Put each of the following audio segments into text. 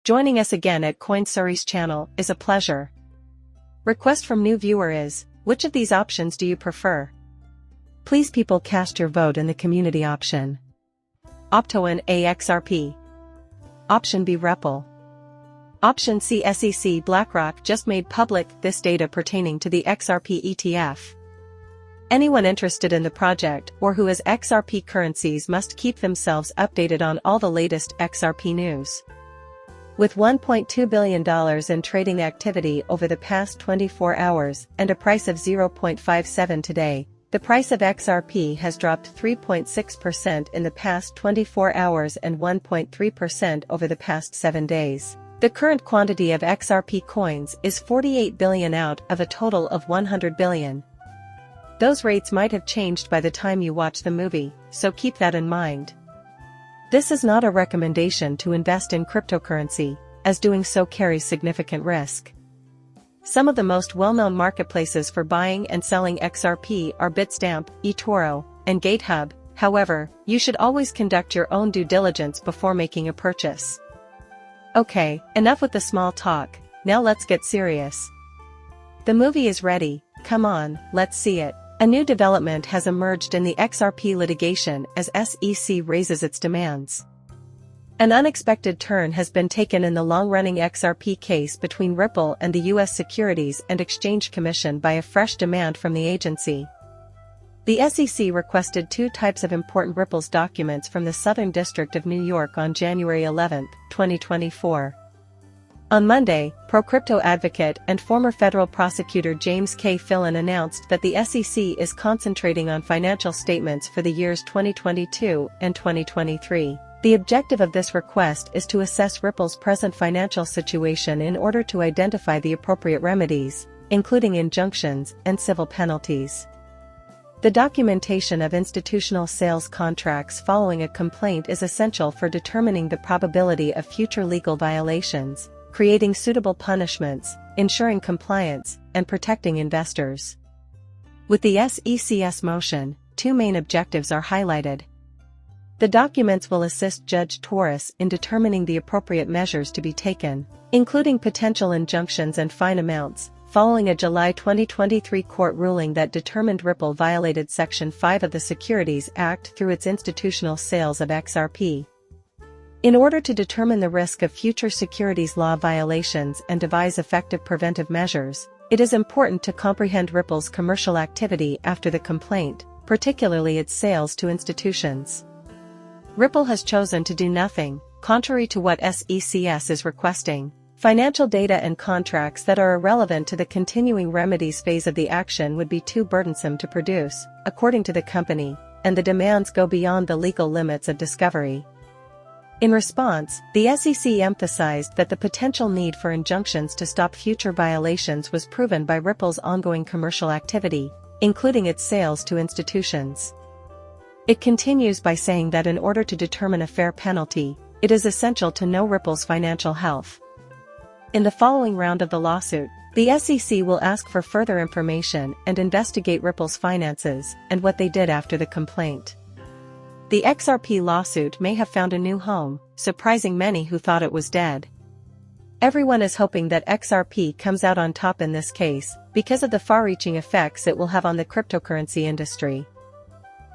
Joining us again at CoinSuri's channel is a pleasure. Request from new viewer is, which of these options do you prefer? Please people cast your vote in the community option. Option A XRP. Option B Ripple. Option C SEC BlackRock just made public this data pertaining to the XRP ETF. Anyone interested in the project or who has XRP currencies must keep themselves updated on all the latest XRP news. With $1.2 billion in trading activity over the past 24 hours and a price of 0.57 today, the price of XRP has dropped 3.6% in the past 24 hours and 1.3% over the past 7 days. The current quantity of XRP coins is 48 billion out of a total of 100 billion. Those rates might have changed by the time you watch the movie, so keep that in mind. This is not a recommendation to invest in cryptocurrency, as doing so carries significant risk. Some of the most well-known marketplaces for buying and selling XRP are Bitstamp, eToro, and GateHub. However, you should always conduct your own due diligence before making a purchase. Okay, enough with the small talk, now let's get serious. The movie is ready, come on, let's see it. A new development has emerged in the XRP litigation as SEC raises its demands. An unexpected turn has been taken in the long-running XRP case between Ripple and the U.S. Securities and Exchange Commission by a fresh demand from the agency. The SEC requested 2 types of important Ripple's documents from the Southern District of New York on January 11, 2024. On Monday, pro-crypto advocate and former federal prosecutor James K. Fillon announced that the SEC is concentrating on financial statements for the years 2022 and 2023. The objective of this request is to assess Ripple's present financial situation in order to identify the appropriate remedies, including injunctions and civil penalties. The documentation of institutional sales contracts following a complaint is essential for determining the probability of future legal violations, creating suitable punishments, ensuring compliance, and protecting investors. With the SEC's motion, 2 main objectives are highlighted. The documents will assist Judge Torres in determining the appropriate measures to be taken, including potential injunctions and fine amounts, following a July 2023 court ruling that determined Ripple violated Section 5 of the Securities Act through its institutional sales of XRP. In order to determine the risk of future securities law violations and devise effective preventive measures, it is important to comprehend Ripple's commercial activity after the complaint, particularly its sales to institutions. Ripple has chosen to do nothing, contrary to what SEC is requesting. Financial data and contracts that are irrelevant to the continuing remedies phase of the action would be too burdensome to produce, according to the company, and the demands go beyond the legal limits of discovery. In response, the SEC emphasized that the potential need for injunctions to stop future violations was proven by Ripple's ongoing commercial activity, including its sales to institutions. It continues by saying that in order to determine a fair penalty, it is essential to know Ripple's financial health. In the following round of the lawsuit, the SEC will ask for further information and investigate Ripple's finances and what they did after the complaint. The XRP lawsuit may have found a new home, surprising many who thought it was dead. Everyone is hoping that XRP comes out on top in this case, because of the far-reaching effects it will have on the cryptocurrency industry.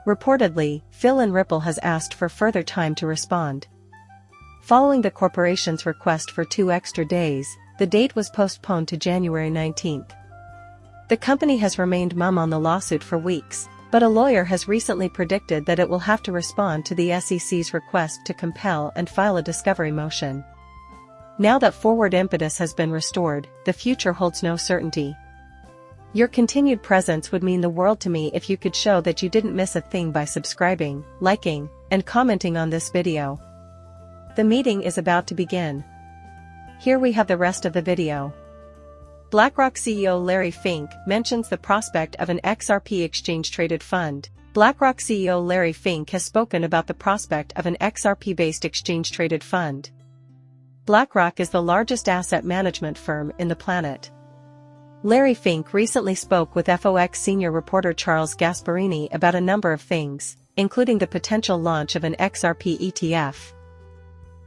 Reportedly, Fillon Ripple has asked for further time to respond. Following the corporation's request for 2 extra days, the date was postponed to January 19. The company has remained mum on the lawsuit for weeks, but a lawyer has recently predicted that it will have to respond to the SEC's request to compel and file a discovery motion. Now that forward impetus has been restored, the future holds no certainty. Your continued presence would mean the world to me if you could show that you didn't miss a thing by subscribing, liking, and commenting on this video. The meeting is about to begin. Here we have the rest of the video. BlackRock CEO Larry Fink mentions the prospect of an XRP exchange-traded fund. BlackRock CEO Larry Fink has spoken about the prospect of an XRP-based exchange-traded fund. BlackRock is the largest asset management firm in the planet. Larry Fink recently spoke with FOX senior reporter Charles Gasparini about a number of things, including the potential launch of an XRP ETF.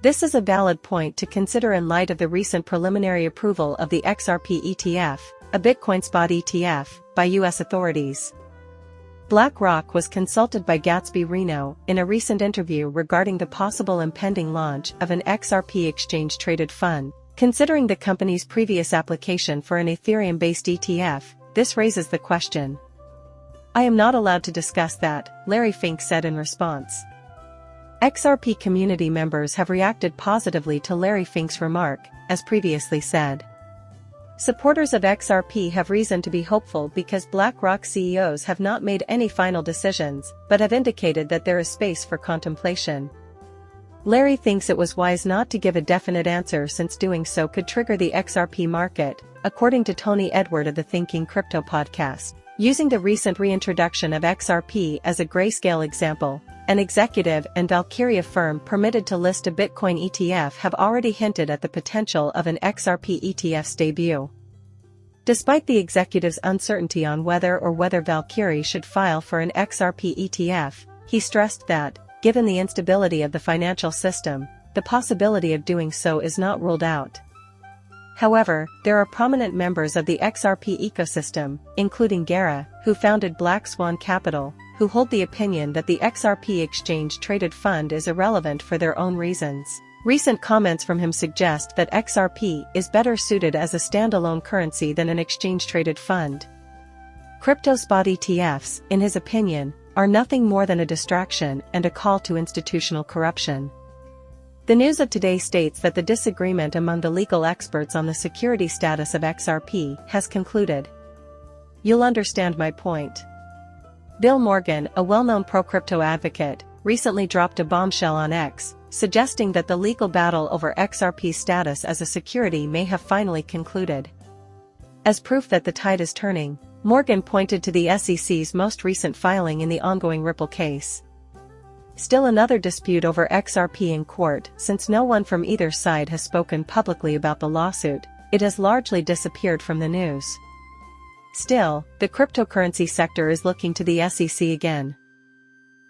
This is a valid point to consider in light of the recent preliminary approval of the XRP ETF, a Bitcoin spot ETF, by U.S. authorities. BlackRock was consulted by Gatsby Reno in a recent interview regarding the possible impending launch of an XRP exchange-traded fund. Considering the company's previous application for an Ethereum-based ETF, this raises the question. "I am not allowed to discuss that," Larry Fink said in response. XRP community members have reacted positively to Larry Fink's remark, as previously said. Supporters of XRP have reason to be hopeful because BlackRock CEOs have not made any final decisions, but have indicated that there is space for contemplation. Larry thinks it was wise not to give a definite answer since doing so could trigger the XRP market, according to Tony Edward of the Thinking Crypto podcast. Using the recent reintroduction of XRP as a grayscale example, an executive and Valkyria firm permitted to list a Bitcoin ETF have already hinted at the potential of an XRP ETF's debut. Despite the executive's uncertainty on whether Valkyrie should file for an XRP ETF, he stressed that, given the instability of the financial system, the possibility of doing so is not ruled out. However, there are prominent members of the XRP ecosystem, including Guerra, who founded Black Swan Capital, who hold the opinion that the XRP exchange-traded fund is irrelevant for their own reasons. Recent comments from him suggest that XRP is better suited as a standalone currency than an exchange-traded fund. Crypto spot ETFs, in his opinion, are nothing more than a distraction and a call to institutional corruption. The news of today states that the disagreement among the legal experts on the security status of XRP has concluded. You'll understand my point. Bill Morgan, a well-known pro-crypto advocate, recently dropped a bombshell on X, suggesting that the legal battle over XRP's status as a security may have finally concluded. As proof that the tide is turning, Morgan pointed to the SEC's most recent filing in the ongoing Ripple case. Still another dispute over XRP in court. Since no one from either side has spoken publicly about the lawsuit, it has largely disappeared from the news. Still, the cryptocurrency sector is looking to the SEC again.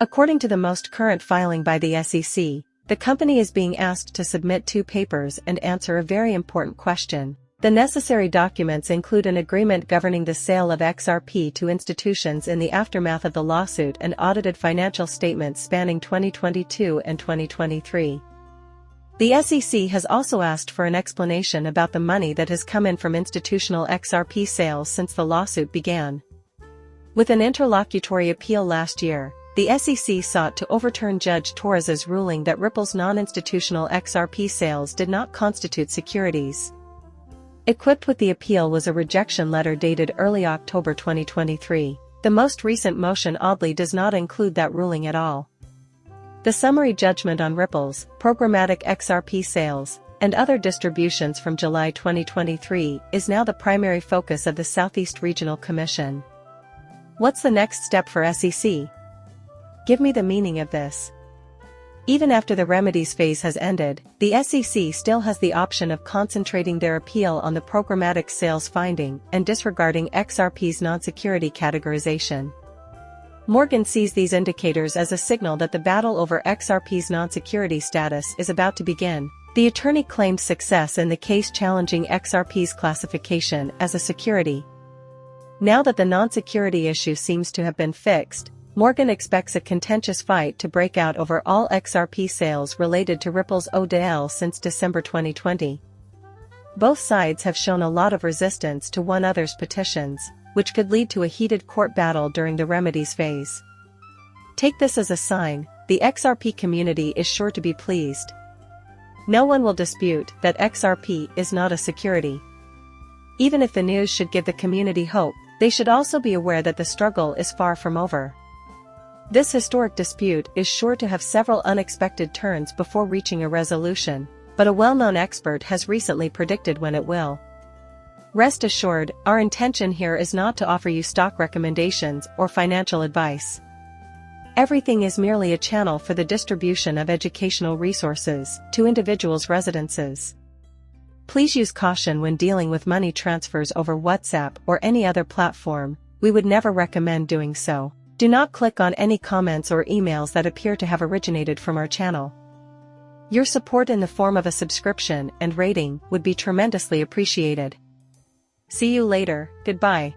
According to the most current filing by the SEC, the company is being asked to submit 2 papers and answer a very important question. The necessary documents include an agreement governing the sale of XRP to institutions in the aftermath of the lawsuit and audited financial statements spanning 2022 and 2023. The SEC has also asked for an explanation about the money that has come in from institutional XRP sales since the lawsuit began. With an interlocutory appeal last year, the SEC sought to overturn Judge Torres's ruling that Ripple's non-institutional XRP sales did not constitute securities. Equipped with the appeal was a rejection letter dated early October 2023. The most recent motion oddly does not include that ruling at all. The summary judgment on Ripple's programmatic XRP sales and other distributions from July 2023 is now the primary focus of the Southeast Regional Commission. What's the next step for SEC? Give me the meaning of this. Even after the remedies phase has ended, the SEC still has the option of concentrating their appeal on the programmatic sales finding and disregarding XRP's non-security categorization. Morgan sees these indicators as a signal that the battle over XRP's non-security status is about to begin. The attorney claimed success in the case challenging XRP's classification as a security. Now that the non-security issue seems to have been fixed, Morgan expects a contentious fight to break out over all XRP sales related to Ripple's ODL since December 2020. Both sides have shown a lot of resistance to one another's petitions, which could lead to a heated court battle during the remedies phase. Take this as a sign, the XRP community is sure to be pleased. No one will dispute that XRP is not a security. Even if the news should give the community hope, they should also be aware that the struggle is far from over. This historic dispute is sure to have several unexpected turns before reaching a resolution, but a well-known expert has recently predicted when it will. Rest assured, our intention here is not to offer you stock recommendations or financial advice. Everything is merely a channel for the distribution of educational resources to individuals' residences. Please use caution when dealing with money transfers over WhatsApp or any other platform. We would never recommend doing so. Do not click on any comments or emails that appear to have originated from our channel. Your support in the form of a subscription and rating would be tremendously appreciated. See you later, goodbye.